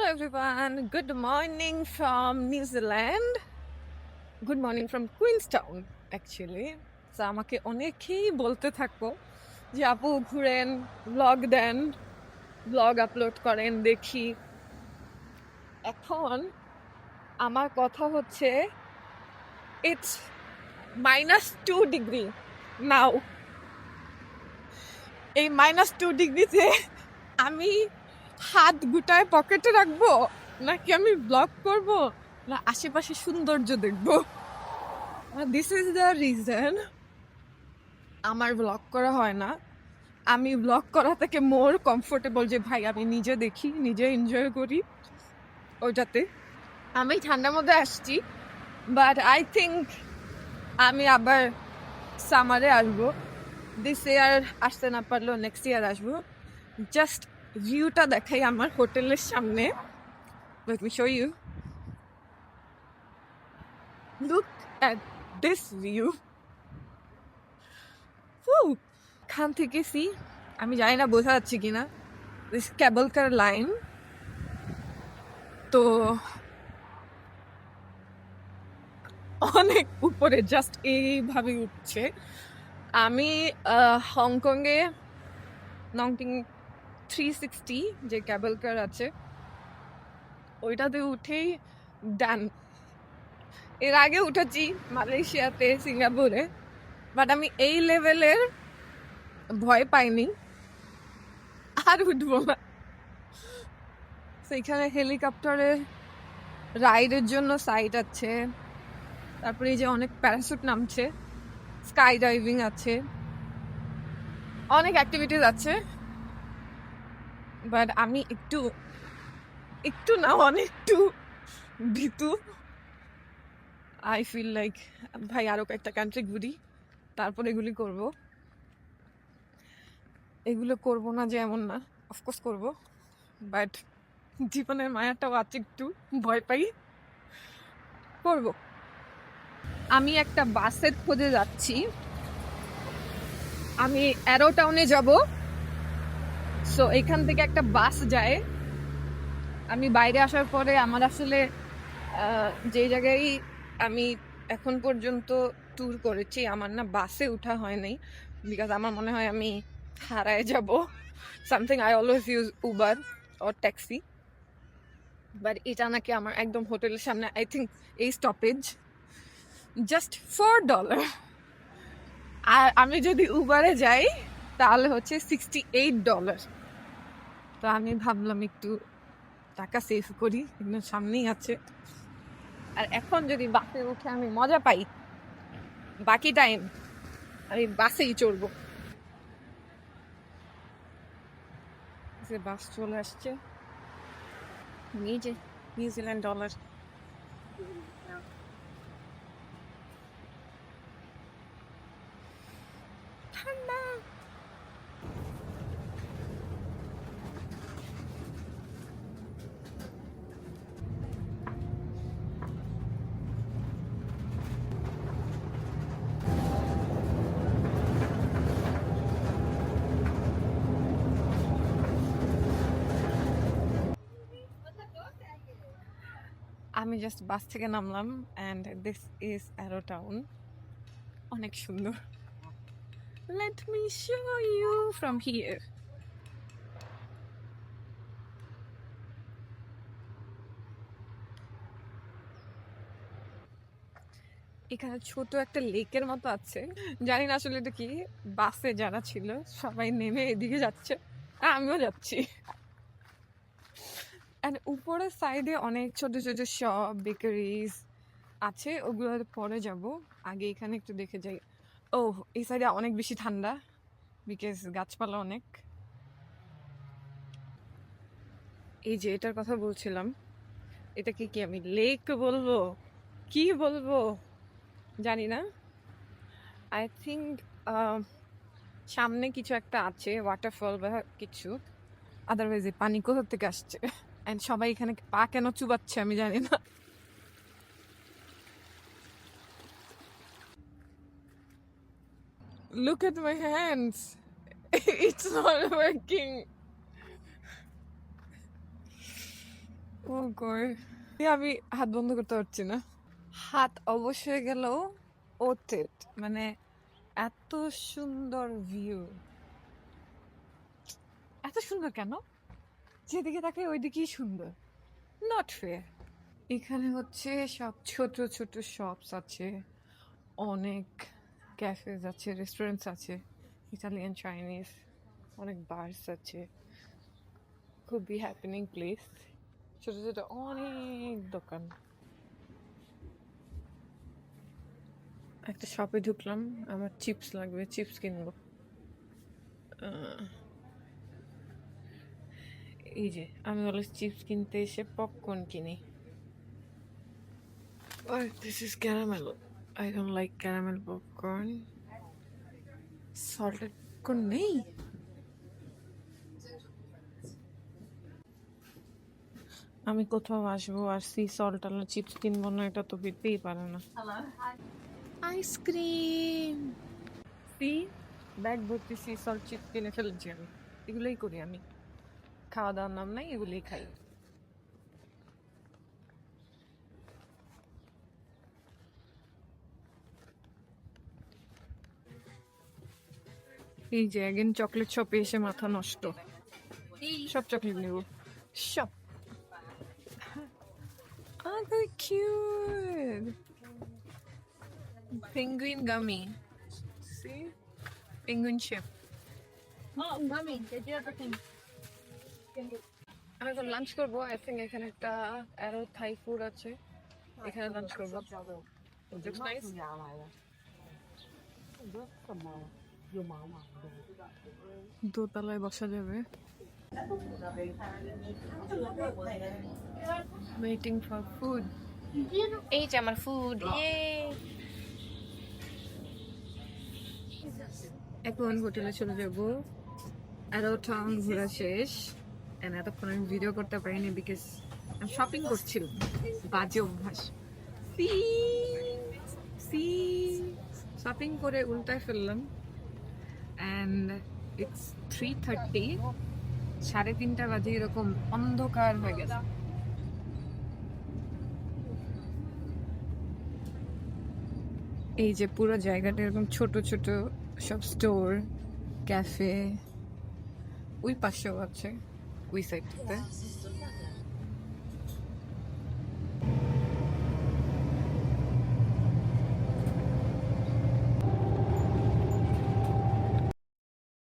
Hello everyone, good morning from New Zealand. Good morning from Queenstown actually. So আমাকে অনেকেই বলতে থাকো যে আপু ঘুরেন, ব্লগ দেন, ব্লগ আপলোড করেন দেখি। এখন আমার কথা হচ্ছে ইটস -2 ডিগ্রি নাও। এই -2 ডিগ্রিতে আমি হাত গুটায় পকেটে রাখবো নাকি আমি ব্লগ করব না আশেপাশে সৌন্দর্য দেখবো? দিস ইজ দ্য রিজন আমার ব্লগ করা হয় না। আমি ব্লগ করা থেকে মোর কমফোর্টেবল যে ভাই আমি নিজে দেখি, নিজে এনজয় করি ওইটাতে। আমি ঠান্ডার মধ্যে আসছি, বাট আই থিঙ্ক আমি আবার সামারে আসবো। দিস ইয়ার আসতে না পারলেও নেক্সট ইয়ার আসবো। জাস্ট ভিউটা দেখাই আমার হোটেলের সামনে। Let me show you. Look at this view. এখান থেকে সি আমি জানি না বোঝা যাচ্ছে কিনা, দিস কেবল কার লাইন। তো অনেক উপরে জাস্ট এইভাবে উঠছে। আমি হংকংয়ে নংটিং 360 যে কেবল কার আছে ওইটাতে উঠেই ডান। এর আগে উঠেছি মালয়েশিয়াতে, সিঙ্গাপুরে, বাট আমি এই লেভেলের ভয় পাইনি, আর উঠবো না। সেইখানে হেলিকপ্টারে রাইডের জন্য সাইট আছে, তারপরে এই যে অনেক প্যারাশুট নামছে, স্কাই ডাইভিং আছে, অনেক অ্যাক্টিভিটিস আছে। বাট আমি একটু না অনেকটু ভীতু। আই ফিল লাইক ভাই আরো কয়েকটা কান্ট্রি ঘুরি তারপর এগুলি করব। এগুলো করব না যে এমন না, অফকোর্স করব, বাট জীবনের মায়াটাও আছে, একটু ভয় পাই, করব। আমি একটা বাসের খোঁজে যাচ্ছি। আমি অ্যারো টাউনে যাব। সো এখান থেকে একটা বাস যায়। আমি বাইরে আসার পরে আমার আসলে যে জায়গায় আমি এখন পর্যন্ত ট্যুর করেছি আমার না বাসে ওঠা হয় নাই, বিকজ আমার মনে হয় আমি হারায় যাব something. I always use Uber or taxi, but এটা নাকি আমার একদম হোটেলের সামনে, আই থিঙ্ক এই স্টপেজ, জাস্ট $4। আর আমি যদি উবারে যাই তাহলে হচ্ছে $68। তো আমি ভাবলাম একটু টাকা সেভ করি, একদম সামনেই আছে। আর এখন যদি বাসে উঠে আমি মজা পাই, বাকি টাইম আমি বাসেই চড়বো। বাস চলে আসছে, নিউজিল্যান্ড ডলার। ঠান্ডা। আমি জাস্ট বাস থেকে নামলাম and this is Arrowtown. অনেক সুন্দর। Let me show you from here. এখানে ছোট একটা লেকের মতো আছে, জানি না আসলে এটা কি। বাসে যারা ছিল সবাই নেমে এদিকে যাচ্ছে, আমিও যাচ্ছি। অ্যান্ড উপরের সাইডে অনেক ছোট ছোট শপ, বেকারিজ আছে, ওগুলো পরে যাব। আগে এখানে একটু দেখে যাই। ও, এই সাইডে অনেক বেশি ঠান্ডা বিকজ গাছপালা অনেক। এই যে এটার কথা বলছিলাম, এটা কি আমি লেক বলবো কি বলবো জানি না। আই থিঙ্ক সামনে কিছু একটা আছে, ওয়াটারফল বা কিছু। আদারওয়াইজ এই পানি কোথা থেকে আসছে অ্যান্ড সবাই এখানে পা কেন চুবাচ্ছে আমি জানি না। Look at my hands. It's not working. ও গয়, আমি হাত বন্ধ করতে পারছি না। হাত অবশ্যই গেল ওতেট, মানে এত সুন্দর ভিউ। এত সুন্দর কেন? যেদিকে তাকে ওইদিকেই সুন্দর। Not fair. এখানে হচ্ছে সব ছোট ছোট শপস আছে, অনেক ক্যাফেজ আছে, রেস্টুরেন্টস আছে, ইটালিয়ান চাইনিজ, অনেক বার্স আছে। খুবই হ্যাপেনিং প্লেস। ছোট ছোট অনেক দোকান। একটা শপে ঢুকলাম, আমার চিপস লাগবে, চিপস কিনবো। এই যে আমি অলওয়েজ চিপস কিনতে এসে পপকর্ন কিনি। But this is caramel. I don't like caramel popcorn. Salted popcorn নেই। আমি কোথাও আসবো আর সি সল্ট আলা চিপস কিনবো না, এটা তো পেতেই পারে না। আইসক্রিম সি, ব্যাগ ভর্তি সি সল্ট চিপস কিনে ফেলেছি আমি। এগুলোই করি আমি, খাওয়া দাওয়ার নাম নাই, এগুলোই খাই। এই যে একদিন চকলেট শপে এসে মাথা নষ্ট, সব চকলেট নেব সব। Oh, they're cute. Penguin gummy. See? Penguin chip. Oh, mommy, did you ever think? আমি এখন লাঞ্চ করবো। আই থিঙ্ক এখানে একটা অ্যারো থাই ফুড আছে, এখানে লাঞ্চ করবো। Looks nice. দোতলায় বসা যাবে। Waiting for food. এই যে আমার ফুড। এখন হোটেলে চলে যাবো। অ্যারো টাউন ঘোরা শেষ। এতক্ষণ আমি ভিডিও করতে পারিনি বিকজ আমি শপিং করছিলাম। বাজে অভ্যাস। শপিং করে উল্টায় ফেললাম। অ্যান্ড ইটস 3:30, 3:30 বাজে, এরকম অন্ধকার হয়ে গেছে। এই যে পুরো জায়গাটা এরকম ছোট ছোট সব স্টোর, ক্যাফে, ওই পাশেও আছে ওই সাইডটাতে।